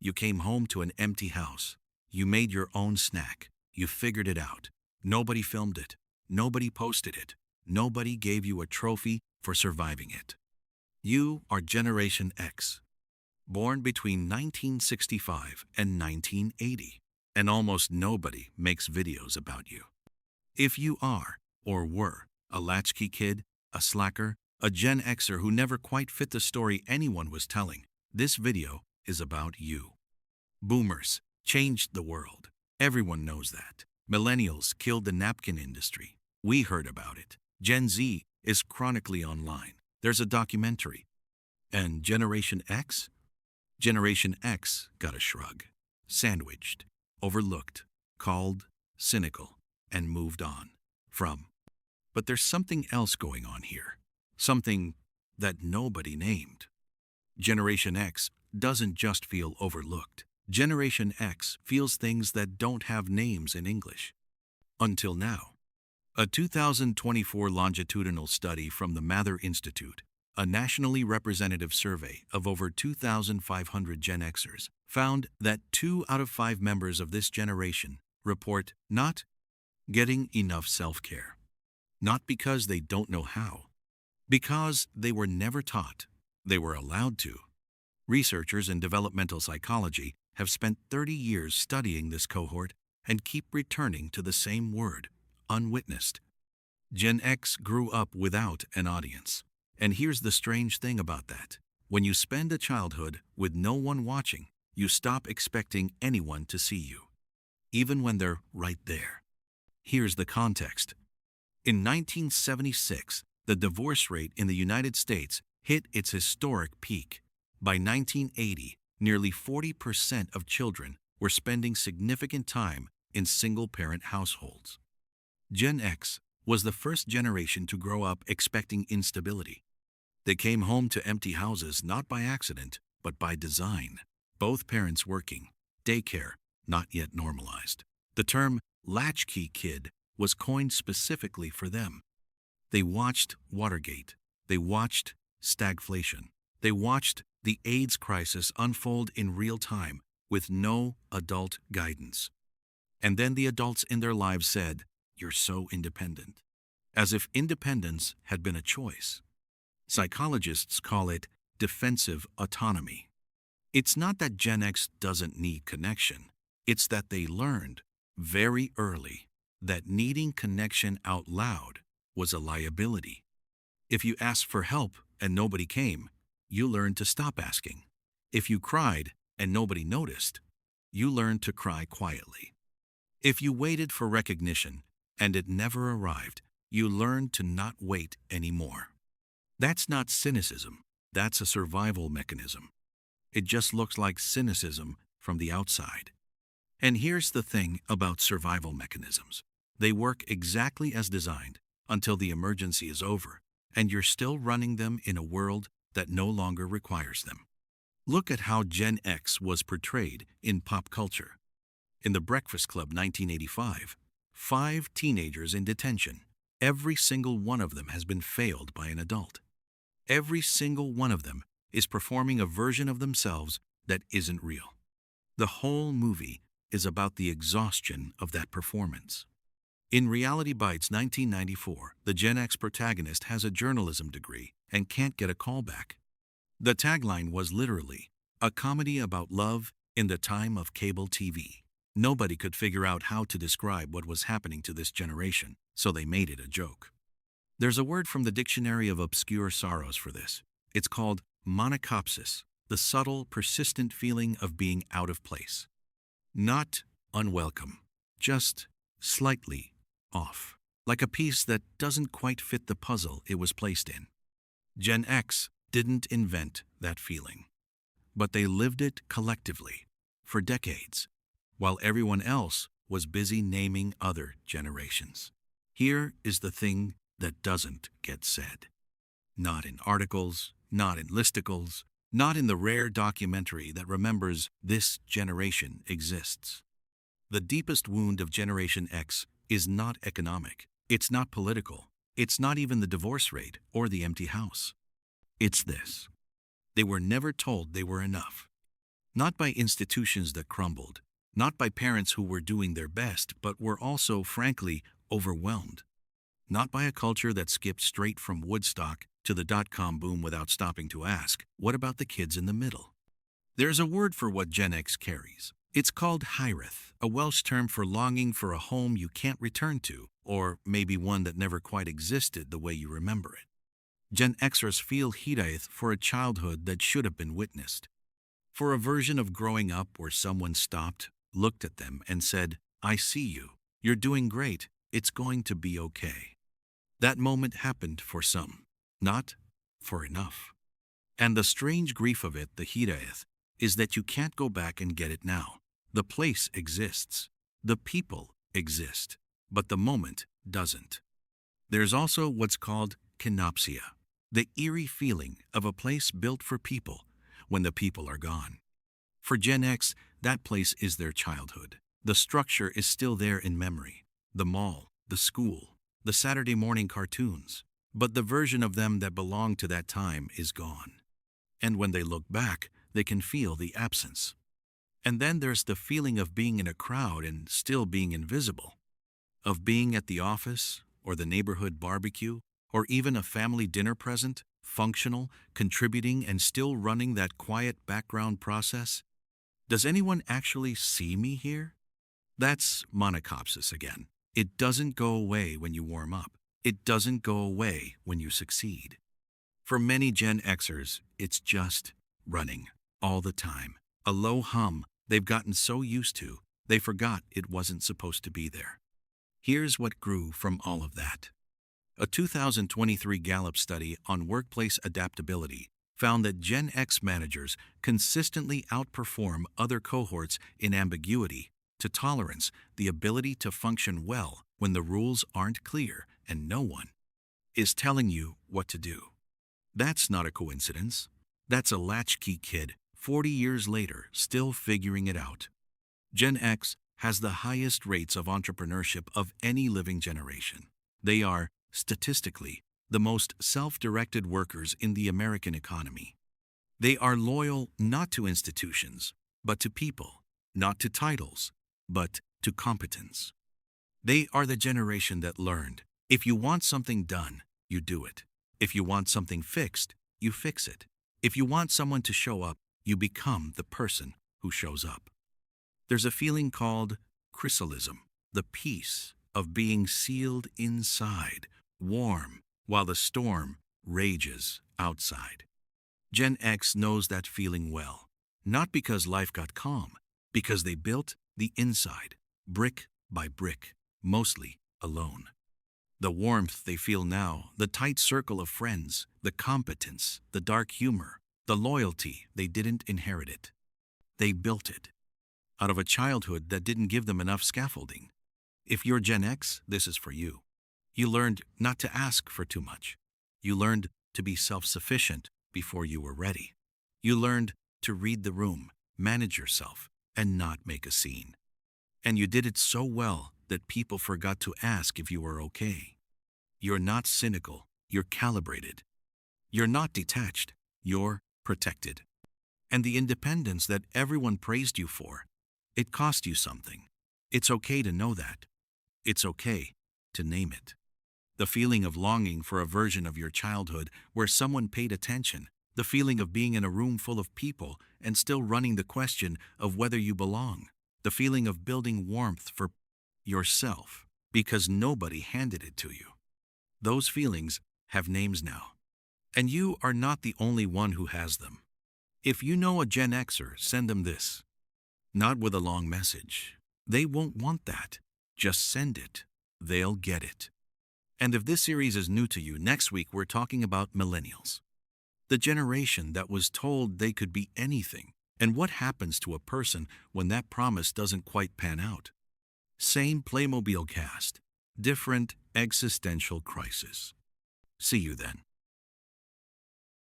You came home to an empty house. You made your own snack. You figured it out. Nobody filmed it. Nobody posted it. Nobody gave you a trophy for surviving it. You are Generation X, born between 1965 and 1980, and almost nobody makes videos about you. If you are, or were, a latchkey kid, a slacker, a Gen Xer who never quite fit the story anyone was telling, this video is about you. Boomers changed the world. Everyone knows that. Millennials killed the napkin industry. We heard about it. Gen Z is chronically online. There's a documentary. And Generation X? Generation X got a shrug. Sandwiched, overlooked, called, cynical, and moved on from. But there's something else going on here. Something that nobody named. Generation X doesn't just feel overlooked. Generation X feels things that don't have names in English. Until now. A 2024 longitudinal study from the Mather Institute, a nationally representative survey of over 2,500 Gen Xers, found that 2 out of 5 members of this generation report not getting enough self-care. Not because they don't know how, because they were never taught, they were allowed to. Researchers in developmental psychology have spent 30 years studying this cohort and keep returning to the same word, unwitnessed. Gen X grew up without an audience. And here's the strange thing about that. When you spend a childhood with no one watching, you stop expecting anyone to see you, even when they're right there. Here's the context. In 1976, the divorce rate in the United States hit its historic peak. By 1980, nearly 40% of children were spending significant time in single-parent households. Gen X was the first generation to grow up expecting instability. They came home to empty houses not by accident, but by design. Both parents working, daycare not yet normalized. The term latchkey kid was coined specifically for them. They watched Watergate. They watched stagflation. They watched the AIDS crisis unfold in real time with no adult guidance. And then the adults in their lives said, "You're so independent," as if independence had been a choice. Psychologists call it defensive autonomy. It's not that Gen X doesn't need connection. It's that they learned very early that needing connection out loud was a liability. If you asked for help and nobody came, you learned to stop asking. If you cried and nobody noticed, you learned to cry quietly. If you waited for recognition and it never arrived, you learned to not wait anymore. That's not cynicism. That's a survival mechanism. It just looks like cynicism from the outside. And here's the thing about survival mechanisms. They work exactly as designed until the emergency is over, and you're still running them in a world that no longer requires them. Look at how Gen X was portrayed in pop culture. In The Breakfast Club 1985, 5 teenagers in detention. Every single one of them has been failed by an adult. Every single one of them is performing a version of themselves that isn't real. The whole movie is about the exhaustion of that performance. In Reality Bites 1994, the Gen X protagonist has a journalism degree and can't get a callback. The tagline was literally, "A comedy about love in the time of cable TV." Nobody could figure out how to describe what was happening to this generation, so they made it a joke. There's a word from the Dictionary of Obscure Sorrows for this. It's called Monachopsis, the subtle, persistent feeling of being out of place. Not unwelcome, just slightly off, like a piece that doesn't quite fit the puzzle it was placed in. Gen X didn't invent that feeling, but they lived it collectively for decades, while everyone else was busy naming other generations. Here is the thing that doesn't get said. Not in articles, not in listicles, not in the rare documentary that remembers this generation exists. The deepest wound of Generation X is not economic. It's not political. It's not even the divorce rate or the empty house. It's this. They were never told they were enough. Not by institutions that crumbled, not by parents who were doing their best but were also, frankly, overwhelmed. Not by a culture that skipped straight from Woodstock to the dot-com boom without stopping to ask, what about the kids in the middle? There's a word for what Gen X carries. It's called Hiraeth, a Welsh term for longing for a home you can't return to, or maybe one that never quite existed the way you remember it. Gen Xers feel Hiraeth for a childhood that should have been witnessed. For a version of growing up where someone stopped, looked at them, and said, "I see you. You're doing great. It's going to be okay." That moment happened for some, not for enough. And the strange grief of it, the Hiraeth, is that you can't go back and get it now. The place exists. The people exist. But the moment doesn't. There's also what's called Kenopsia, the eerie feeling of a place built for people when the people are gone. For Gen X, that place is their childhood. The structure is still there in memory. The mall, the school, the Saturday morning cartoons. But the version of them that belonged to that time is gone. And when they look back, they can feel the absence. And then there's the feeling of being in a crowd and still being invisible. Of being at the office, or the neighborhood barbecue, or even a family dinner present, functional, contributing, and still running that quiet background process. Does anyone actually see me here? That's Monachopsis again. It doesn't go away when you warm up. It doesn't go away when you succeed. For many Gen Xers, it's just running all the time. A low hum they've gotten so used to, they forgot it wasn't supposed to be there. Here's what grew from all of that. A 2023 Gallup study on workplace adaptability found that Gen X managers consistently outperform other cohorts in ambiguity, to tolerance, the ability to function well when the rules aren't clear and no one is telling you what to do. That's not a coincidence. That's a Latchkey kid, 40 years later, still figuring it out. Gen X has the highest rates of entrepreneurship of any living generation. They are, statistically, the most self-directed workers in the American economy. They are loyal not to institutions, but to people, not to titles, but to competence. They are the generation that learned, if you want something done, you do it. If you want something fixed, you fix it. If you want someone to show up, you become the person who shows up. There's a feeling called Chrysalism, the peace of being sealed inside, warm, while the storm rages outside. Gen X knows that feeling well, not because life got calm, because they built the inside, brick by brick, mostly alone. The warmth they feel now, the tight circle of friends, the competence, the dark humor, the loyalty, they didn't inherit it. They built it out of a childhood that didn't give them enough scaffolding. If you're Gen X, this is for you. You learned not to ask for too much. You learned to be self-sufficient before you were ready. You learned to read the room, manage yourself, and not make a scene. And you did it so well that people forgot to ask if you were okay. You're not cynical, you're calibrated. You're not detached, you're protected. And the independence that everyone praised you for, it cost you something. It's okay to know that. It's okay to name it. The feeling of longing for a version of your childhood where someone paid attention, the feeling of being in a room full of people and still running the question of whether you belong, the feeling of building warmth for yourself because nobody handed it to you. Those feelings have names now. And you are not the only one who has them. If you know a Gen Xer, send them this. Not with a long message. They won't want that. Just send it. They'll get it. And if this series is new to you, next week we're talking about Millennials. The generation that was told they could be anything, and what happens to a person when that promise doesn't quite pan out. Same Playmobil cast, different existential crisis. See you then.